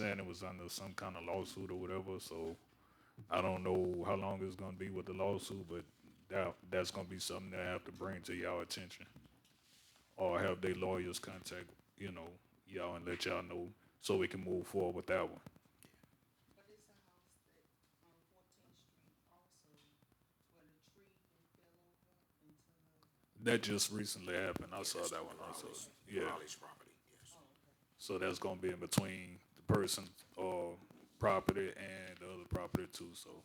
saying it was under some kind of lawsuit or whatever. So I don't know how long it's gonna be with the lawsuit, but that's gonna be something that I have to bring to y'all attention, or have their lawyers contact y'all and let y'all know so we can move forward with that one. But it's a house that on 14th Street also, where the tree and fell over into the, That just recently happened. I Yeah, saw that's that one also. Yeah. Raleigh's property, yes. oh, okay. So that's gonna be in between the person's property and the other property too. So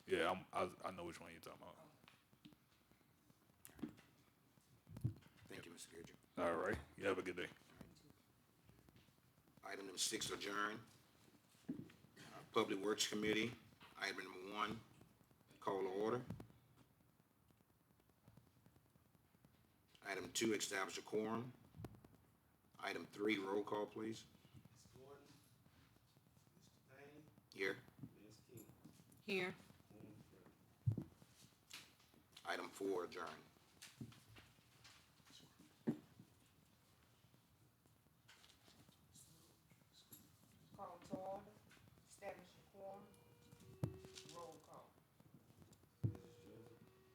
yeah, I know which one you're talking about. Thank you, Mr. Gidget. All right. You have a good day. Item number 6, adjourn. Public Works Committee, item number 1, call to order. Item 2, establish a quorum. Item 3, roll call, please. Ms. Gordon, Mr. Payne, Here. Ms. King. Here. Item 4, adjourn. Call to order, establish a quorum, roll call. Mrs. Joseph, Here.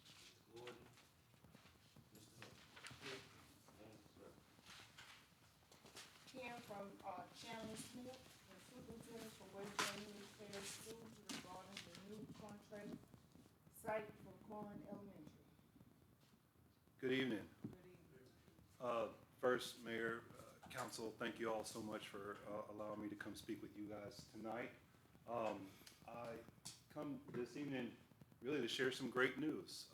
Mr. Gordon, Mr. Hunt. Hearing from Chandler Smith, the superintendent for West Virginia Parish Schools regarding the new contract site for Corin Elementary. Good evening. Good evening. First, Mayor, Council, thank you all so much for allowing me to come speak with you guys tonight. I come this evening really to share some great news.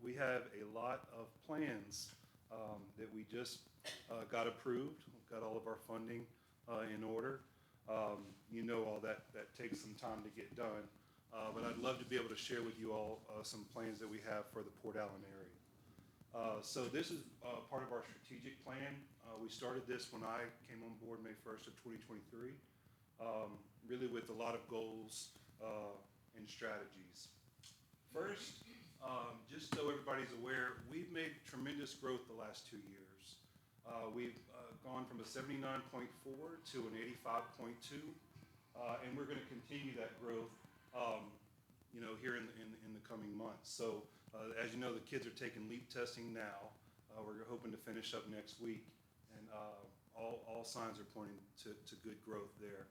We have a lot of plans that we just got approved. We've got all of our funding in order. You know all that takes some time to get done. But I'd love to be able to share with you all some plans that we have for the Port Allen area. So this is part of our strategic plan. We started this when I came on board May 1st of 2023, really with a lot of goals and strategies. First, just so everybody's aware, we've made tremendous growth the last 2 years. We've gone from a 79.4 to an 85.2, and we're going to continue that growth, here in the coming months. So as you know, the kids are taking LEAP testing now. We're hoping to finish up next week, and all signs are pointing to good growth there.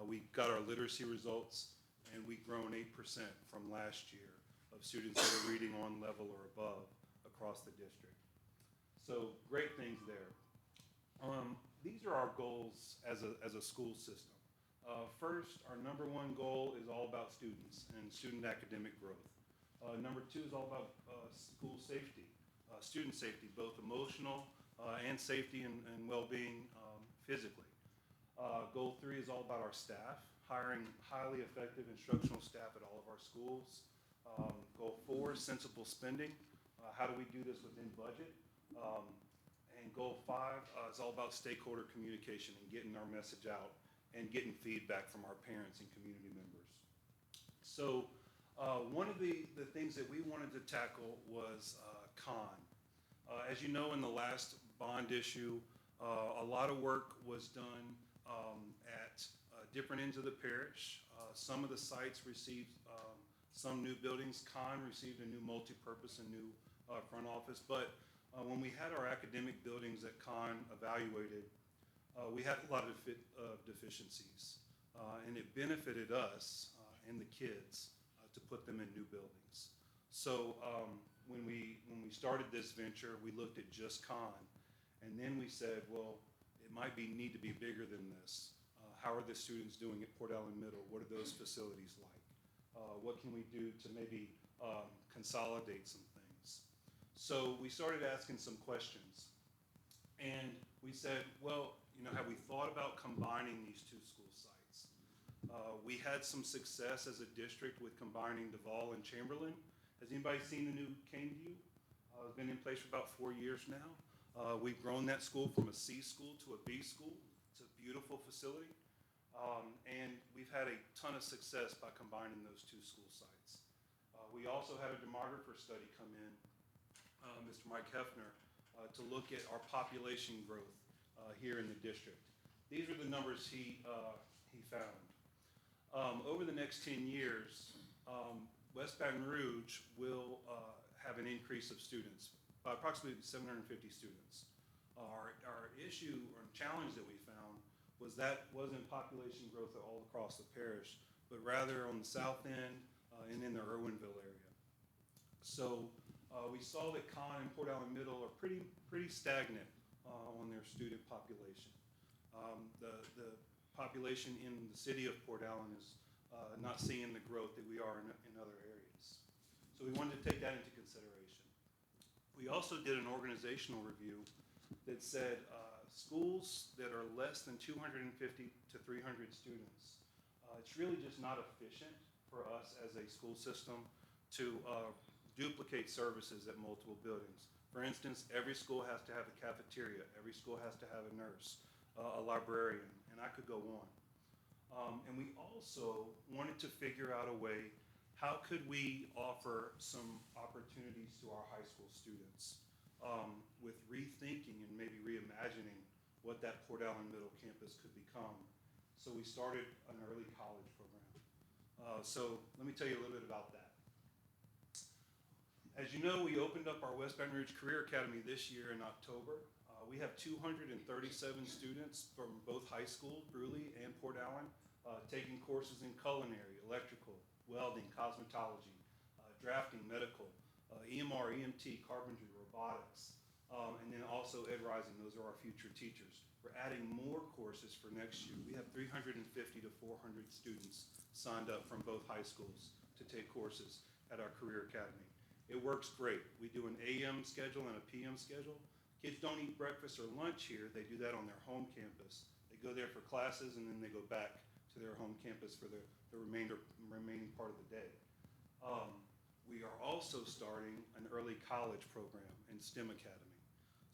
We got our literacy results, and we've grown 8% from last year of students that are reading on level or above across the district. So great things there. These are our goals as a school system. First, our number one goal is all about students and student academic growth. Number 2 is all about school safety, student safety, both emotional and safety and well-being physically. Goal 3 is all about our staff, hiring highly effective instructional staff at all of our schools. Goal 4 is sensible spending. How do we do this within budget? And goal 5 is all about stakeholder communication and getting our message out and getting feedback from our parents and community members. So one of the things that we wanted to tackle was con. As you know, in the last bond issue, a lot of work was done at different ends of the parish. Some of the sites received some new buildings. Con received a new multi-purpose and new front office. But when we had our academic buildings that Con evaluated, we had a lot of deficiencies. And it benefited us and the kids to put them in new buildings. So when we started this venture, we looked at just Con, and then we said, well, it might need to be bigger than this. How are the students doing at Port Allen Middle? What are those facilities like? What can we do to maybe consolidate some things? So we started asking some questions, and we said, well, have we thought about combining these two school sites? We had some success as a district with combining Duval and Chamberlain. Has anybody seen the new Caneview? It's been in place for about 4 years now. We've grown that school from a C school to a B school. It's a beautiful facility. And we've had a ton of success by combining those two school sites. We also had a demographer study come in, Mr. Mike Hefner, to look at our population growth here in the district. these are the numbers he found. Over the next 10 years, West Baton Rouge will have an increase of students by approximately 750 students. Our issue or challenge that we found was that wasn't population growth all across the parish, but rather on the south end and in the Irwinville area. So we saw that Conn and Port Allen Middle are pretty stagnant on their student population. The population in the city of Port Allen is not seeing the growth that we are in other areas. So we wanted to take that into consideration. We also did an organizational review that said schools that are less than 250 to 300 students, it's really just not efficient for us as a school system to duplicate services at multiple buildings. For instance, every school has to have a cafeteria, every school has to have a nurse, a librarian, and I could go on. And we also wanted to figure out a way, how could we offer some opportunities to our high school students with rethinking and maybe reimagining what that Port Allen Middle campus could become. So we started an early college program. So let me tell you a little bit about that. As you know, we opened up our West Baton Rouge Career Academy this year in October. We have 237 students from both high school, Bruley and Port Allen, taking courses in culinary, electrical, welding, cosmetology, drafting, medical, EMR, EMT, carpentry, robotics, and then also Ed Rising. Those are our future teachers. We're adding more courses for next year. We have 350 to 400 students signed up from both high schools to take courses at our Career Academy. It works great. We do an AM schedule and a PM schedule. Kids don't eat breakfast or lunch here. They do that on their home campus. They go there for classes and then they go back to their home campus for the remaining part of the day. We are also starting an early college program in STEM Academy.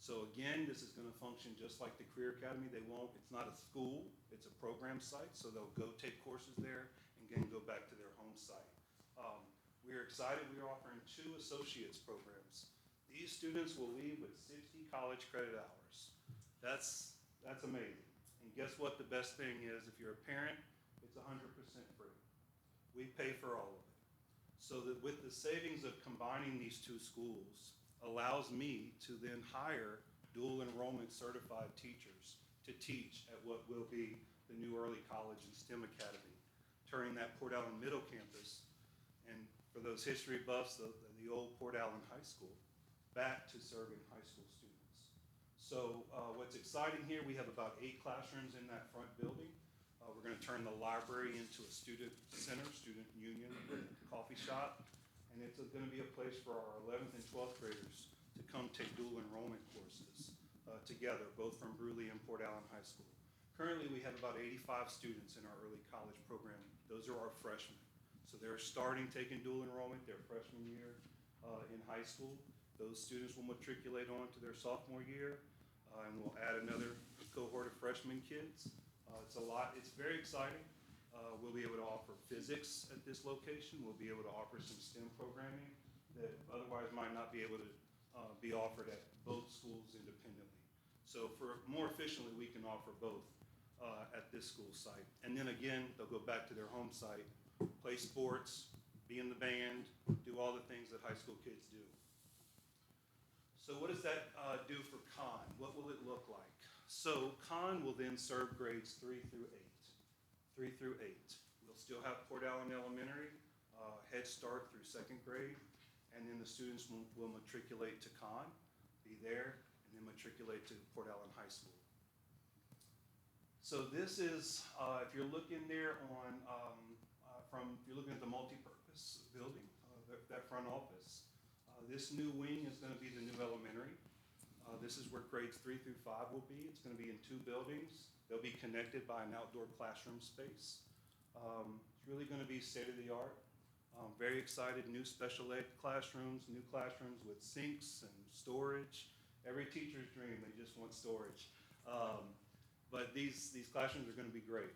So again, this is going to function just like the Career Academy. It's not a school, it's a program site, so they'll go take courses there and then go back to their home site. We're excited. We're offering 2 associates programs. These students will leave with 60 college credit hours. That's amazing. And guess what the best thing is? If you're a parent, it's 100% free. We pay for all of it. So that with the savings of combining these 2 schools allows me to then hire dual enrollment certified teachers to teach at what will be the new early college and STEM Academy, turning that Port Allen Middle campus, and for those history buffs, the old Port Allen High School, back to serving high school students. So what's exciting here, we have about 8 classrooms in that front building. We're going to turn the library into a student center, student union, coffee shop, and it's going to be a place for our 11th and 12th graders to come take dual enrollment courses together, both from Bruley and Port Allen High School. Currently, we have about 85 students in our early college program. Those are our freshmen. So they're starting taking dual enrollment their freshman year in high school. Those students will matriculate on to their sophomore year, and we'll add another cohort of freshman kids. It's very exciting. We'll be able to offer physics at this location. We'll be able to offer some STEM programming that otherwise might not be able to be offered at both schools independently. So more efficiently, we can offer both at this school site. And then again, they'll go back to their home site, play sports, be in the band, do all the things that high school kids do. So what does that do for Conn? What will it look like? So Conn will then serve grades 3 through 8. We'll still have Port Allen Elementary, Head Start through 2nd grade, and then the students will matriculate to Conn, be there, and then matriculate to Port Allen High School. So this is, if you're looking there on, if you're looking at the multi-purpose building, that front office, this new wing is going to be the new elementary. This is where grades 3 through 5 will be. It's going to be in 2 buildings. They'll be connected by an outdoor classroom space. It's really going to be state-of-the-art. Very excited, new special ed classrooms, new classrooms with sinks and storage. Every teacher's dream, they just want storage. But these classrooms are going to be great.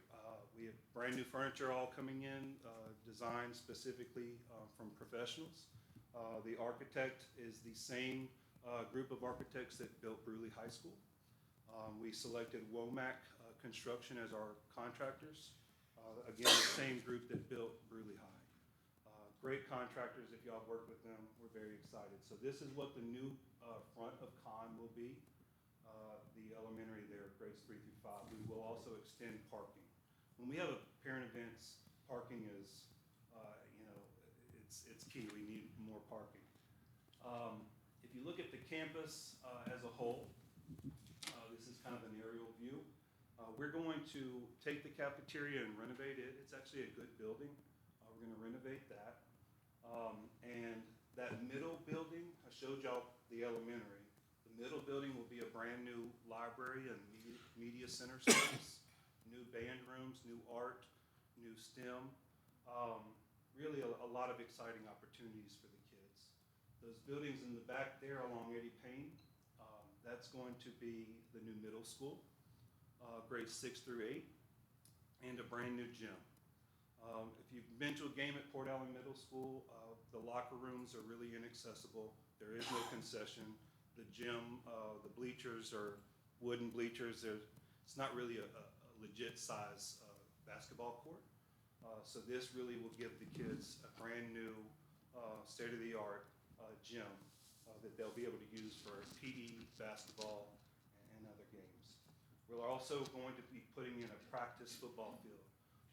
We have brand new furniture all coming in, designed specifically from professionals. The architect is the same group of architects that built Bruley High School. We selected Womack Construction as our contractors. Again, the same group that built Bruley High. Great contractors, if y'all work with them, we're very excited. So this is what the new front of Con will be. The elementary there, grades 3 through 5. We will also extend parking. When we have a parent events, parking is, it's key. We need more parking. If you look at the campus as a whole, this is kind of an aerial view. We're going to take the cafeteria and renovate it. It's actually a good building. We're going to renovate that. And that middle building, I showed y'all the elementary. The middle building will be a brand new library and media center space, new band rooms, new art, new STEM. Really a lot of exciting opportunities for the kids. Those buildings in the back there along Eddie Payne, that's going to be the new middle school, grades 6 through 8, and a brand new gym. If you've been to a game at Port Allen Middle School, the locker rooms are really inaccessible. There is no concession. The gym, the bleachers are wooden bleachers. It's not really a legit size basketball court. So this really will give the kids a brand new state-of-the-art gym that they'll be able to use for PE, basketball, and other games. We're also going to be putting in a practice football field.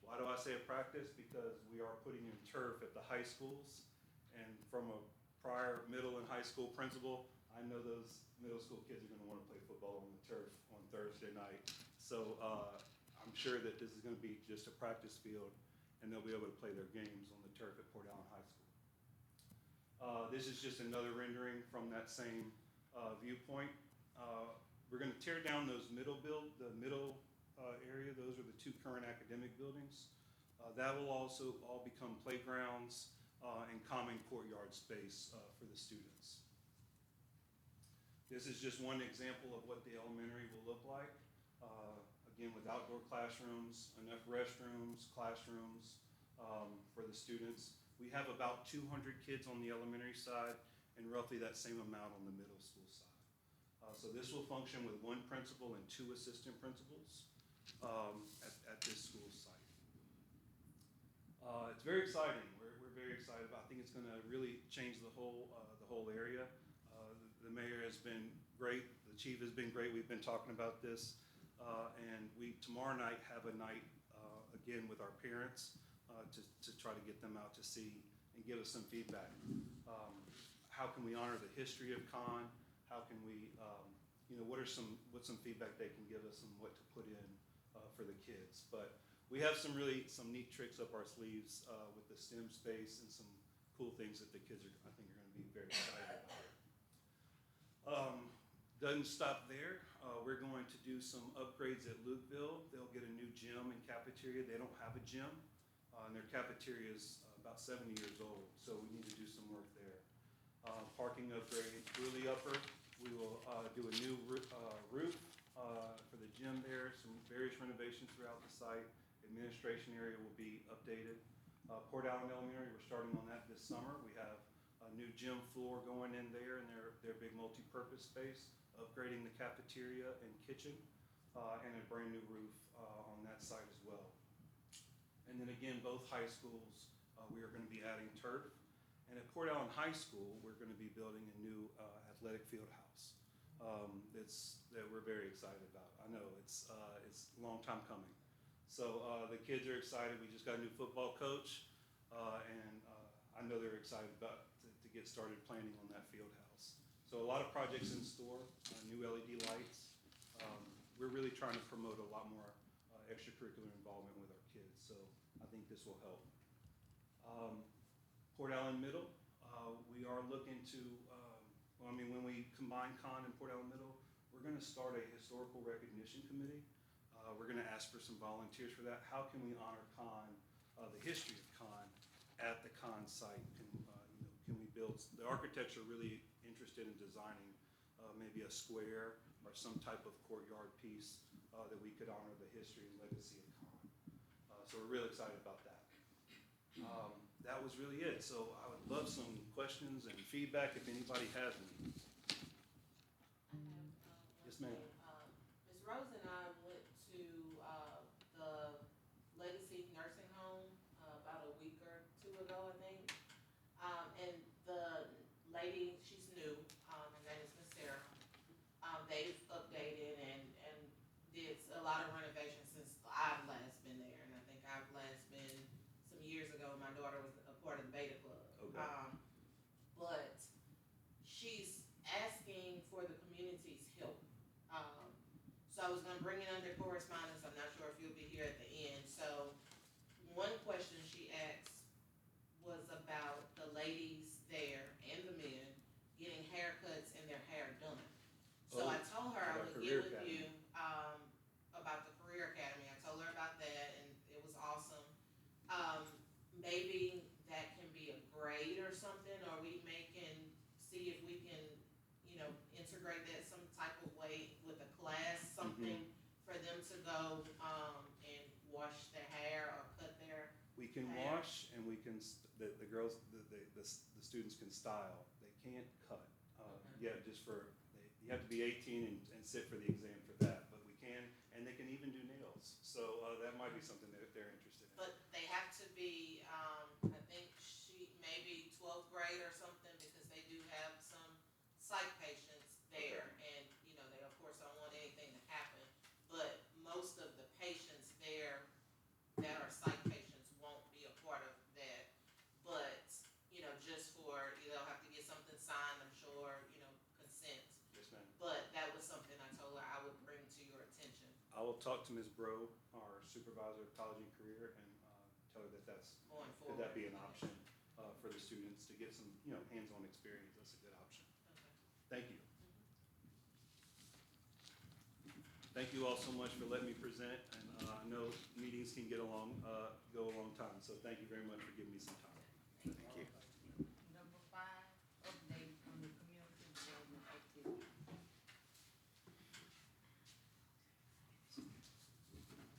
Why do I say a practice? Because we are putting in turf at the high schools, and from a prior middle and high school principal, I know those middle school kids are gonna wanna play football on the turf on Thursday night. So I'm sure that this is gonna be just a practice field, and they'll be able to play their games on the turf at Port Allen High School. This is just another rendering from that same viewpoint. We're gonna tear down those middle area. Those are the two current academic buildings. That will also all become playgrounds and common courtyard space for the students. This is just one example of what the elementary will look like. Again, with outdoor classrooms, enough restrooms, classrooms for the students. We have about 200 kids on the elementary side and roughly that same amount on the middle school side. So this will function with one principal and 2 assistant principals at this school site. It's very exciting. We're very excited about it. I think it's gonna really change the whole area. The mayor has been great. The chief has been great. We've been talking about this. And we tomorrow night have a night again with our parents to try to get them out to see and give us some feedback. How can we honor the history of Con? How can we, what's some feedback they can give us and what to put in for the kids? But we have some neat tricks up our sleeves with the STEM space and some cool things that the kids I think are going to be very excited about. Doesn't stop there. We're going to do some upgrades at Lukeville. They'll get a new gym and cafeteria. They don't have a gym, and their cafeteria is about 70 years old, so we need to do some work there. Parking upgrade, Bruley Upper. We will do a new roof for the gym there, some various renovations throughout the site. Administration area will be updated. Port Allen Elementary, we're starting on that this summer. We have a new gym floor going in there in their big multi-purpose space, upgrading the cafeteria and kitchen, and a brand new roof on that site as well. And then again, both high schools, we are going to be adding turf. And at Port Allen High School, we're going to be building a new athletic field house. That we're very excited about. I know it's a long time coming. So the kids are excited. We just got a new football coach, and I know they're excited about to get started planning on that field house. So a lot of projects in store, new LED lights. We're really trying to promote a lot more extracurricular involvement with our kids. So I think this will help. Port Allen Middle, we are looking to, when we combine Con and Port Allen Middle, we're going to start a historical recognition committee. We're going to ask for some volunteers for that. How can we honor Con, the history of Con, at the Con site? Can we build, the architects are really interested in designing maybe a square or some type of courtyard piece that we could honor the history and legacy of Con. So we're really excited about that. That was really it. So I would love some questions and feedback if anybody has any. Yes, ma'am. Ms. Rose and I went to lady, she's new, her name is Miss Sarah. They've updated and did a lot of renovations since I've last been there, and I think I've last been some years ago. My daughter was a part of the Beta Club. Okay. But she's asking for the community's help. So I was gonna bring it under correspondence. I'm not sure if you'll be here at the end. So one question she asked was about the ladies there and the men getting haircuts and their hair done. So I told her I about would Career get with Academy. you, about the Career Academy. I told her about that and it was awesome. Maybe that can be a grade or something, or we can see if we can, integrate that some type of way with a class, something for them to go, and wash their hair or cut their. We can Hair. wash and we can, the girls, the students can style. They can't cut. Okay. Yeah, just you have to be 18 and sit for the exam for that, but we can, and they can even do nails. So that might be something that they're interested in. But they have to be, I think maybe 12th grade or something, because they do have some psych patients there. And, they of course don't want anything to happen, but most of the patients there that are psych patients won't be a part of that. But, just for, they'll have to get something signed, I'm sure, consent. Yes, ma'am. But that was something I told her I would bring to your attention I will talk to Ms. Bro, our supervisor of college and career, and tell her that going could forward. that be an option for the students to get some, hands-on experience? That's a good option. Okay. Thank you. Thank you all so much for letting me present, and I know meetings can go a long time, so thank you very much for giving me some time. Thank you. Number 5, update on the community development activity.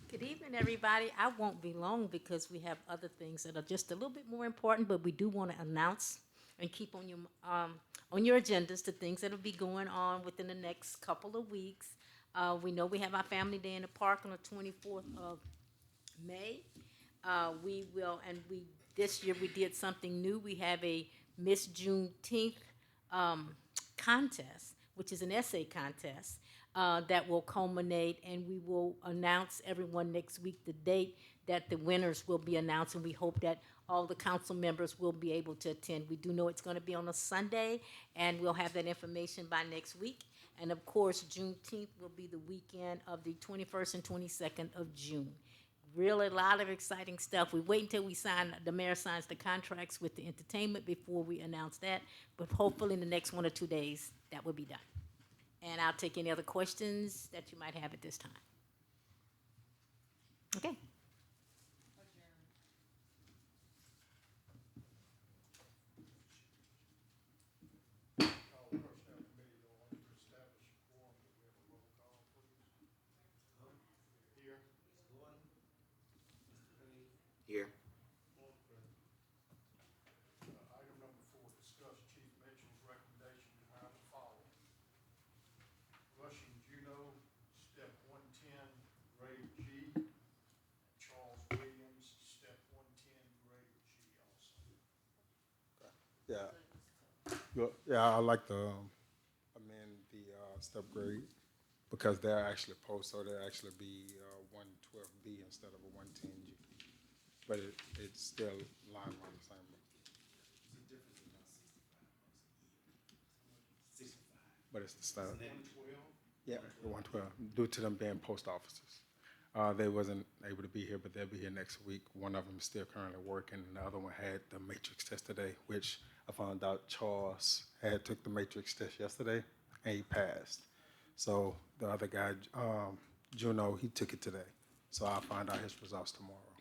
Good evening, everybody. I won't be long because we have other things that are just a little bit more important, but we do want to announce and keep on your agendas the things that will be going on within the next couple of weeks. We know we have our family day in the park on the 24th of May. This year we did something new. We have a Miss Juneteenth contest, which is an essay contest that will culminate, and we will announce everyone next week the date that the winners will be announced, and we hope that all the council members will be able to attend. We do know it's going to be on a Sunday, and we'll have that information by next week. And of course, Juneteenth will be the weekend of the 21st and 22nd of June. Really a lot of exciting stuff. We wait until the mayor signs the contracts with the entertainment before we announce that, but hopefully in the next 1 or 2 days, that will be done. And I'll take any other questions that you might have at this time. Okay. Call the personnel committee to order to establish a quorum. That we have a roll call, please. Here. Ms. Gordon, Mr. Payne, Here. Item number 4, discuss Chief Mitchell's recommendation to hire the following. Russian Juno, step 110, grade G. Charles Williams, step 110, grade G also. Yeah. Yeah, I like to amend the step grade because they're actually post, so they'll actually be 112B instead of a 110G. But it's still line on the same. it's a difference of about 65 bucks a year. 65. But it's the step. 112. Yeah, the 112, due to them being post officers. They wasn't able to be here, but they'll be here next week. One of them is still currently working, and the other one had the matrix test today, which I found out Charles took the matrix test yesterday, and he passed. So the other guy, Juno, he took it today. So I'll find out his results tomorrow,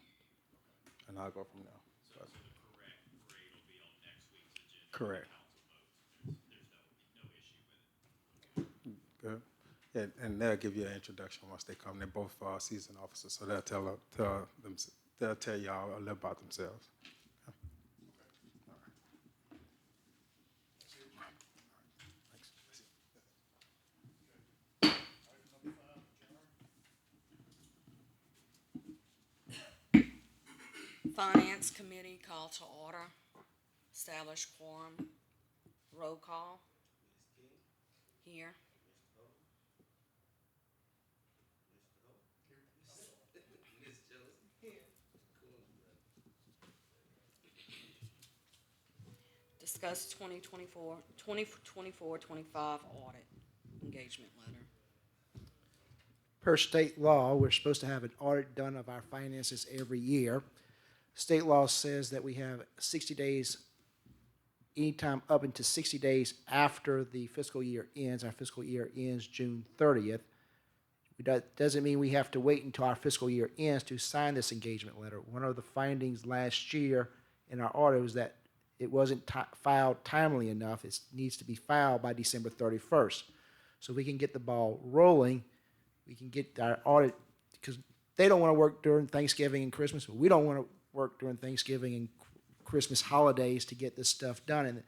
and I'll go from there. So the correct grade will be on next week's agenda. Correct. Council votes. There's no issue with it. Good. Yeah, and they'll give you an introduction once they come. They're both seasoned officers, so they'll tell y'all a little about themselves. Item number 5, adjourn. Finance Committee call to order, establish quorum. Roll call. Here. Discuss 2024-25 audit engagement letter. Per state law, we're supposed to have an audit done of our finances every year. State law says that we have 60 days, anytime up into 60 days after the fiscal year ends. Our fiscal year ends June 30th. That doesn't mean we have to wait until our fiscal year ends to sign this engagement letter. One of the findings last year in our audit was that it wasn't filed timely enough. It needs to be filed by December 31st. So we can get the ball rolling. We can get our audit, because they don't want to work during Thanksgiving and Christmas, but we don't want to work during Thanksgiving and Christmas holidays to get this stuff done.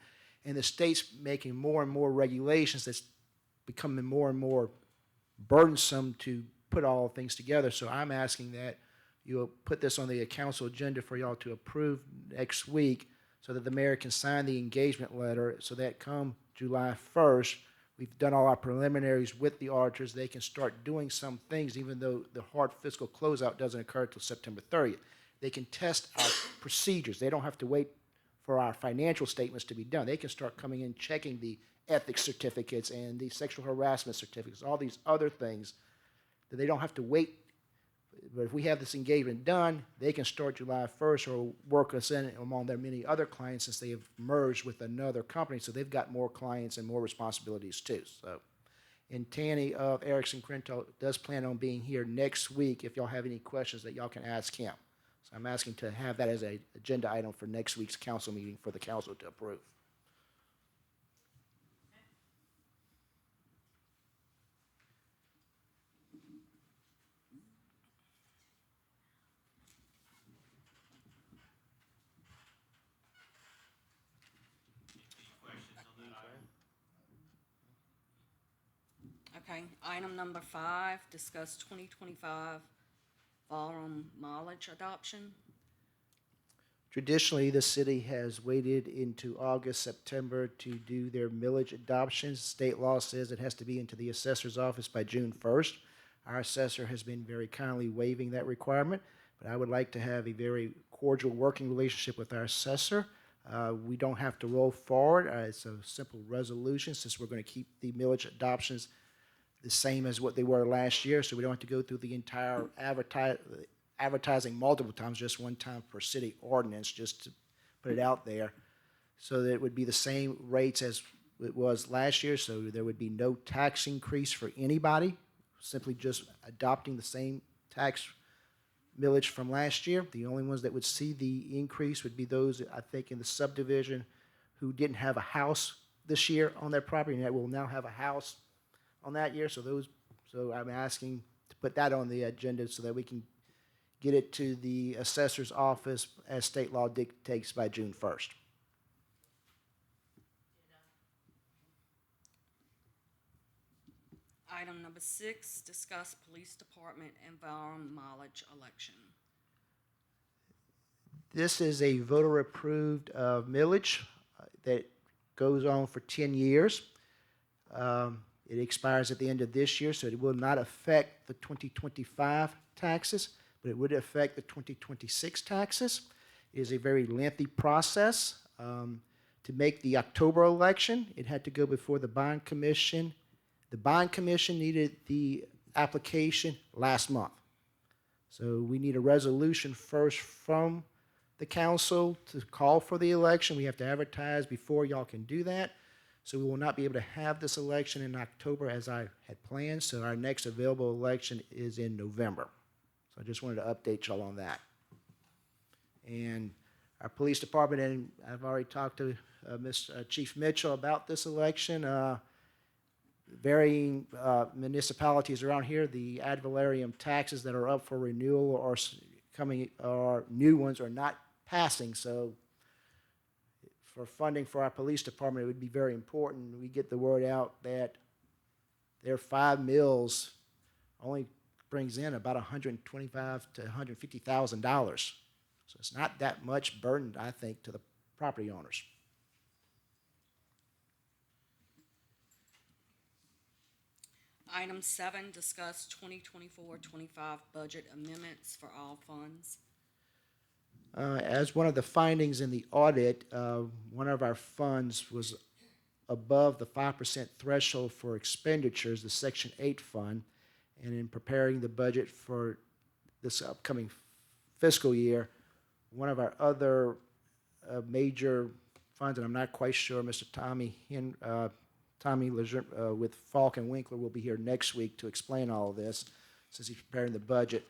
And the state's making more and more regulations that's becoming more and more burdensome to put all things together. So I'm asking that you'll put this on the council agenda for y'all to approve next week so that the mayor can sign the engagement letter, so that come July 1st, we've done all our preliminaries with the auditors. They can start doing some things, even though the hard fiscal closeout doesn't occur until September 30th. They can test our procedures. They don't have to wait for our financial statements to be done. They can start coming in, checking the ethics certificates and the sexual harassment certificates, all these other things that they don't have to wait. But if we have this engagement done, they can start July 1st or work us in among their many other clients, since they have merged with another company. So they've got more clients and more responsibilities too. So, and Tanny of Erickson Crento does plan on being here next week if y'all have any questions that y'all can ask him. So I'm asking to have that as an agenda item for next week's council meeting for the council to approve. Any questions on that item? Okay, item number 5, discuss 2025 volume mileage adoption. Traditionally, the city has waited into August, September to do their millage adoptions. State law says it has to be into the assessor's office by June 1st. Our assessor has been very kindly waiving that requirement, but I would like to have a very cordial working relationship with our assessor. We don't have to roll forward. It's a simple resolution, since we're going to keep the millage adoptions the same as what they were last year, so we don't have to go through the entire advertising multiple times, just one time per city ordinance, just to put it out there, so that it would be the same rates as it was last year, so there would be no tax increase for anybody, simply just adopting the same tax millage from last year. The only ones that would see the increase would be those, I think, in the subdivision who didn't have a house this year on their property, and that will now have a house on that year. So I'm asking to put that on the agenda so that we can get it to the assessor's office as state law dictates by June 1st. Item number 6, discuss police department and volume mileage election. This is a voter-approved millage that goes on for 10 years. It expires at the end of this year, so it will not affect the 2025 taxes, but it would affect the 2026 taxes. It is a very lengthy process. To make the October election, it had to go before the bond commission. The bond commission needed the application last month. So we need a resolution first from the council to call for the election. We have to advertise before y'all can do that. So we will not be able to have this election in October as I had planned. So our next available election is in November. So I just wanted to update y'all on that. And our police department, and I've already talked to Chief Mitchell about this election. Varying municipalities around here, the ad valorem taxes that are up for renewal or coming, or new ones are not passing. So for funding for our police department, it would be very important we get the word out that their 5 mills only brings in about $125,000 to $150,000. So it's not that much burden, I think, to the property owners. Item 7, discuss 2024-25 budget amendments for all funds. As one of the findings in the audit, one of our funds was above the 5% threshold for expenditures, the Section 8 fund. And in preparing the budget for this upcoming fiscal year, one of our other major funds, and I'm not quite sure, Mr. Tommy Lejeune, with Falk and Winkler will be here next week to explain all of this, since he's preparing the budget,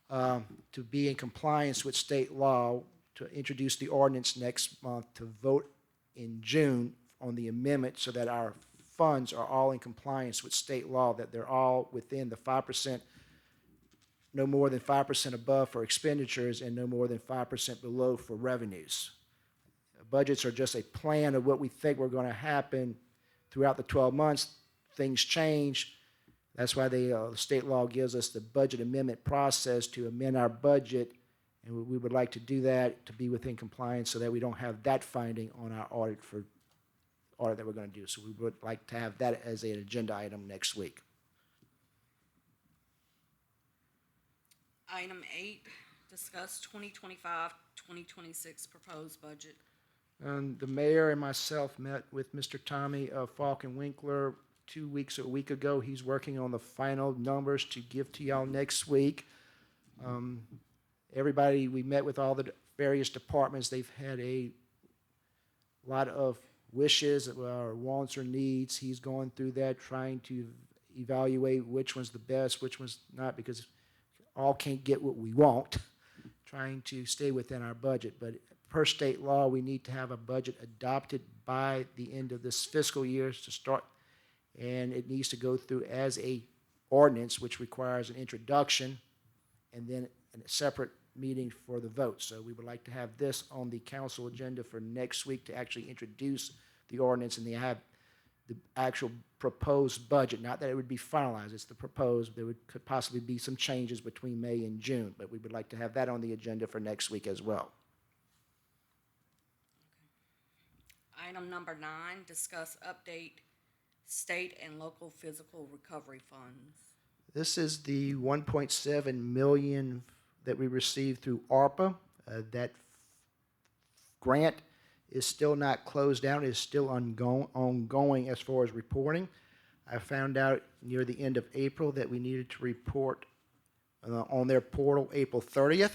to be in compliance with state law, to introduce the ordinance next month, to vote in June on the amendment so that our funds are all in compliance with state law, that they're all within the 5%, no more than 5% above for expenditures and no more than 5% below for revenues. Budgets are just a plan of what we think we're going to happen throughout the 12 months. Things change. That's why the state law gives us the budget amendment process to amend our budget, and we would like to do that to be within compliance so that we don't have that finding on our audit that we're going to do. So we would like to have that as an agenda item next week. Item 8, discuss 2025-2026 proposed budget. And the mayor and myself met with Mr. Tommy Falk and Winkler a week ago. He's working on the final numbers to give to y'all next week. Everybody, we met with all the various departments. They've had a lot of wishes or wants or needs. He's going through that, trying to evaluate which one's the best, which one's not, because all can't get what we want, trying to stay within our budget. But per state law, we need to have a budget adopted by the end of this fiscal year to start, and it needs to go through as a ordinance, which requires an introduction and then a separate meeting for the vote. So we would like to have this on the council agenda for next week to actually introduce the ordinance, and they have the actual proposed budget. Not that it would be finalized, it's the proposed. There could possibly be some changes between May and June, but we would like to have that on the agenda for next week as well. Item number 9, discuss update state and local physical recovery funds. This is the 1.7 million that we received through ARPA. That grant is still not closed down. It is still ongoing as far as reporting. I found out near the end of April that we needed to report on their portal April 30th.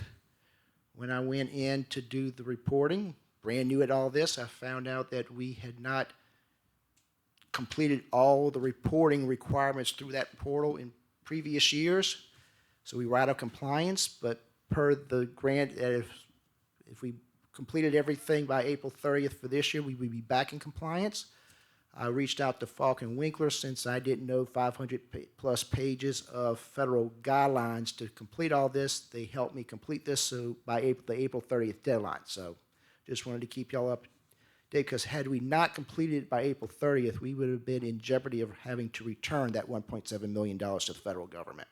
When I went in to do the reporting, brand new at all this, I found out that we had not completed all the reporting requirements through that portal in previous years. So we were out of compliance, but per the grant, if we completed everything by April 30th for this year, we would be back in compliance. I reached out to Falk and Winkler since I didn't know 500 plus pages of federal guidelines to complete all this. They helped me complete this so by the April 30th deadline. So just wanted to keep y'all up to date, because had we not completed it by April 30th, we would have been in jeopardy of having to return that $1.7 million to the federal government.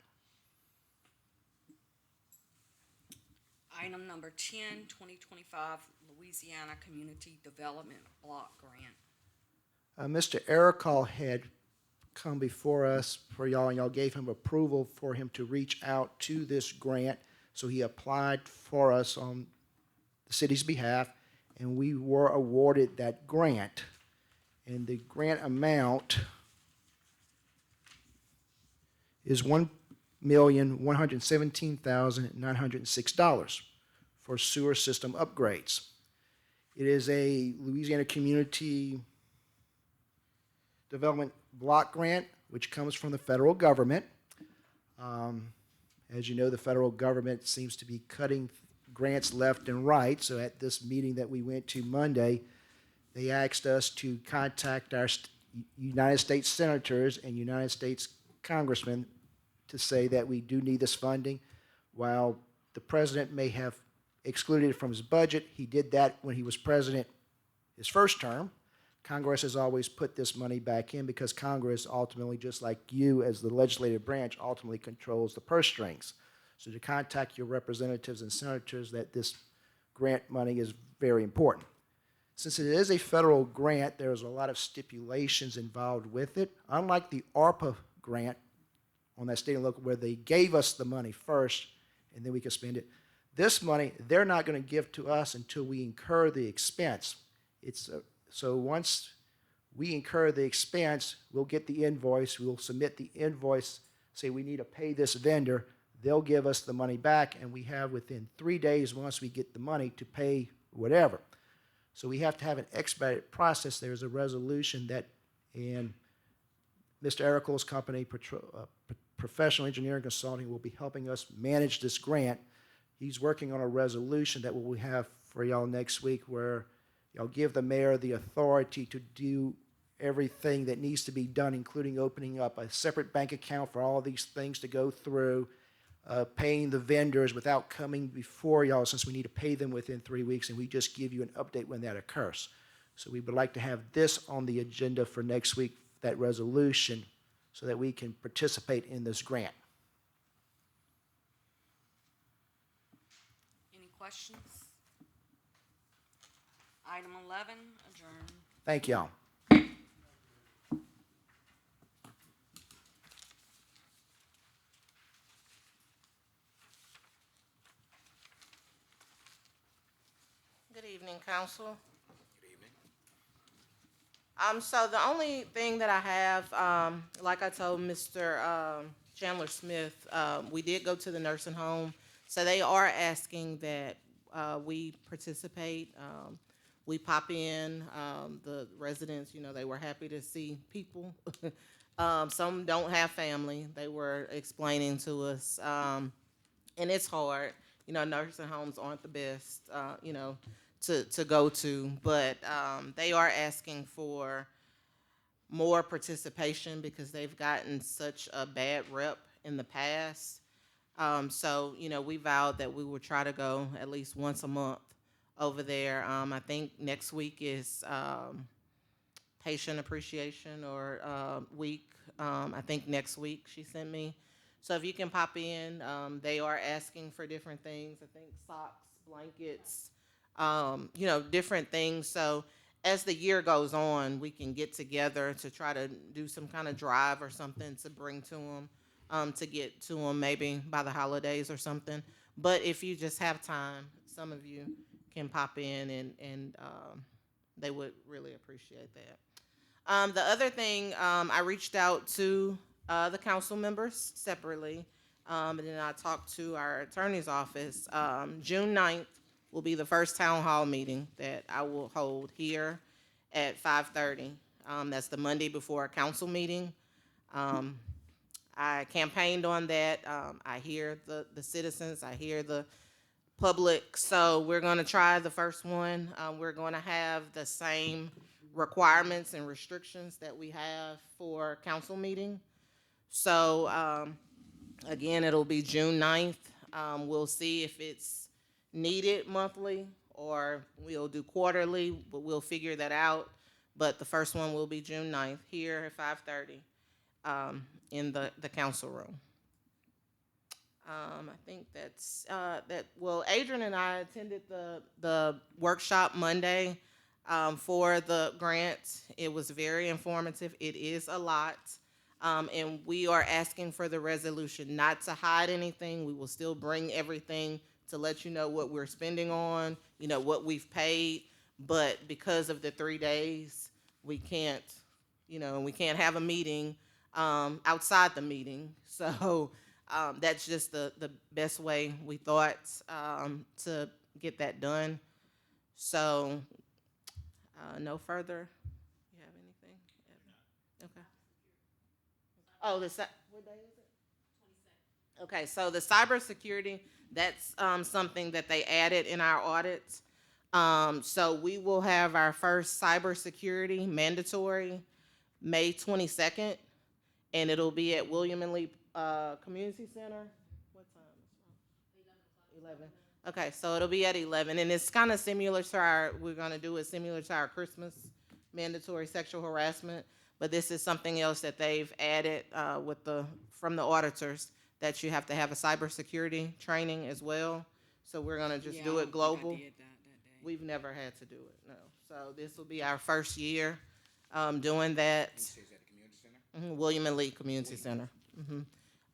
Item number 10, 2025 Louisiana Community Development Block Grant. Mr. Ericall had come before us for y'all, and y'all gave him approval for him to reach out to this grant. So he applied for us on the city's behalf, and we were awarded that grant. And the grant amount is $1,117,906 for sewer system upgrades. It is a Louisiana Community Development Block Grant, which comes from the federal government. As you know, the federal government seems to be cutting grants left and right. So at this meeting that we went to Monday, they asked us to contact our United States senators and United States congressmen to say that we do need this funding. While the president may have excluded it from his budget, he did that when he was president his first term. Congress has always put this money back in because Congress ultimately, just like you as the legislative branch, ultimately controls the purse strings. So to contact your representatives and senators that this grant money is very important. Since it is a federal grant, there's a lot of stipulations involved with it. Unlike the ARPA grant, on that state and local where they gave us the money first and then we could spend it. This money, they're not going to give to us until we incur the expense. So once we incur the expense, we'll get the invoice, we'll submit the invoice, say we need to pay this vendor, they'll give us the money back, and we have within 3 days, once we get the money, to pay whatever. So we have to have an expedited process. There's a resolution that, in Mr. Ericol's company, Professional Engineering Consulting, will be helping us manage this grant. He's working on a resolution that we'll have for y'all next week where y'all give the mayor the authority to do everything that needs to be done, including opening up a separate bank account for all these things to go through, paying the vendors without coming before y'all, since we need to pay them within 3 weeks, and we just give you an update when that occurs. So we would like to have this on the agenda for next week, that resolution, so that we can participate in this grant. Any questions? Item 11, adjourn. Thank y'all. Good evening, council. Good evening. So the only thing that I have, like I told Mr. Chandler Smith, we did go to the nursing home. So they are asking that we participate. We pop in, the residents, you know, they were happy to see people. Some don't have family, they were explaining to us. And it's hard, you know, nursing homes aren't the best, you know, to go to, but they are asking for more participation because they've gotten such a bad rep in the past. So, you know, we vowed that we would try to go at least once a month over there. I think next week is patient appreciation or week. I think next week she sent me. So if you can pop in, they are asking for different things. I think socks, blankets, you know, different things. So as the year goes on, we can get together to try to do some kind of drive or something to bring to them, to get to them maybe by the holidays or something. But if you just have time, some of you can pop in and they would really appreciate that. The other thing, I reached out to the council members separately, and then I talked to our attorney's office. June 9th will be the first town hall meeting that I will hold here at 5:30. That's the Monday before a council meeting. I campaigned on that. I hear the citizens, I hear the public, so we're gonna try the first one. We're gonna have the same requirements and restrictions that we have for council meeting. So, again, it'll be June 9th. We'll see if it's needed monthly or we'll do quarterly, but we'll figure that out. But the first one will be June 9th here at 5:30, in the council room. I think that's, well, Adrian and I attended the workshop Monday, for the grant. It was very informative. It is a lot. And we are asking for the resolution not to hide anything. We will still bring everything to let you know what we're spending on, you know, what we've paid. But because of the 3 days, we can't, you know, we can't have a meeting, outside the meeting. So, that's just the best way we thought, to get that done. So, no further. You have anything? Okay. Oh, what day is it? 22nd. Okay, so the cybersecurity, that's something that they added in our audits. So we will have our first cybersecurity mandatory May 22nd, and it'll be at William and Lee Community Center. What time? 11. Okay, so it'll be at 11, and it's kind of similar to we're going to do it similar to our Christmas mandatory sexual harassment, but this is something else that they've added from the auditors, that you have to have a cybersecurity training as well. So we're going to just do it global. I did that day. We've never had to do it, no. So this will be our first year doing that. Is that the community center? William and Lee Community Center.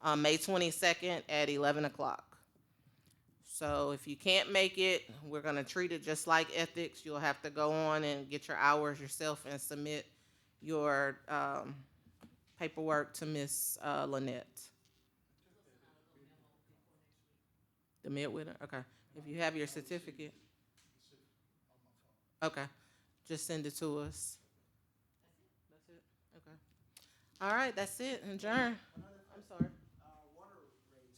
on May 22nd at 11 o'clock. So if you can't make it, we're going to treat it just like ethics. You'll have to go on and get your hours yourself and submit your paperwork to Miss Lynette. The midwinter, okay. If you have your certificate. Okay, just send it to us. That's it? Okay. All right, that's it, adjourn. I'm sorry. Water rates came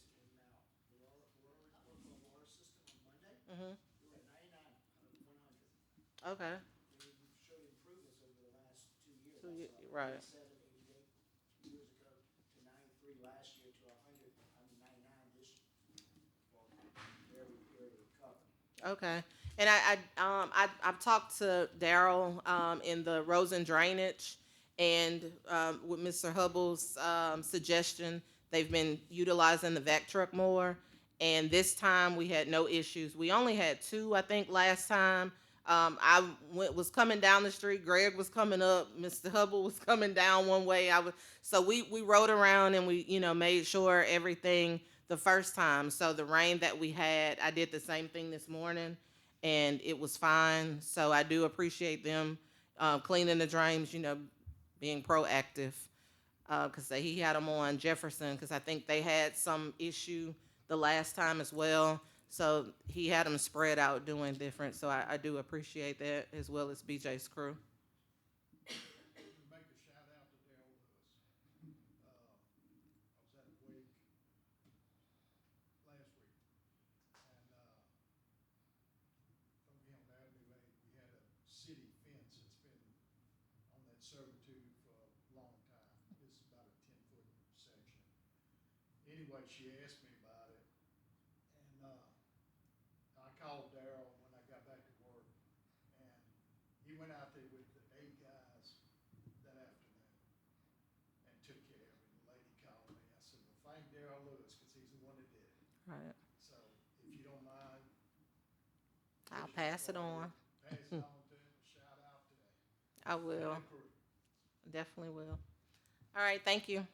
out. The water report for the water system on Monday, Mm-hmm, we were at 99 out of 100. okay, We showed improvements over the last 2 years. 2 years, So right. 87, 88 years ago to 93 last year to 100, 99 this year. Well, very, very recovered. Okay, and I've talked to Daryl in the Rosen Drainage, and with Mr. Hubble's suggestion, they've been utilizing the vac truck more, and this time we had no issues. We only had 2, I think, last time. Was coming down the street. Greg was coming up. Mr. Hubble was coming down one way. So we rode around and we made sure everything the first time. So the rain that we had, I did the same thing this morning, and it was fine. So I do appreciate them cleaning the drains, being proactive. Because he had them on Jefferson, because I think they had some issue the last time as well. So he had them spread out doing different. So I do appreciate that, as well as BJ's crew. Make a shout out to Darryl Lewis. I was at a wake last week, and over here on Avenue 8, we had a city fence that's been on that servitude for a long time. This is about a 10-foot section. Anyway, she asked me about it, and I called Darryl when I got back to work, and he went out there with the 8 guys that afternoon and took care of it. The lady called me. I said, well, thank Darryl Lewis, because he's the one that did it. Right. So if you don't mind, I'll pass it on. pass it on to him, shout out to him. I will. Crew. Definitely will. All right, thank you.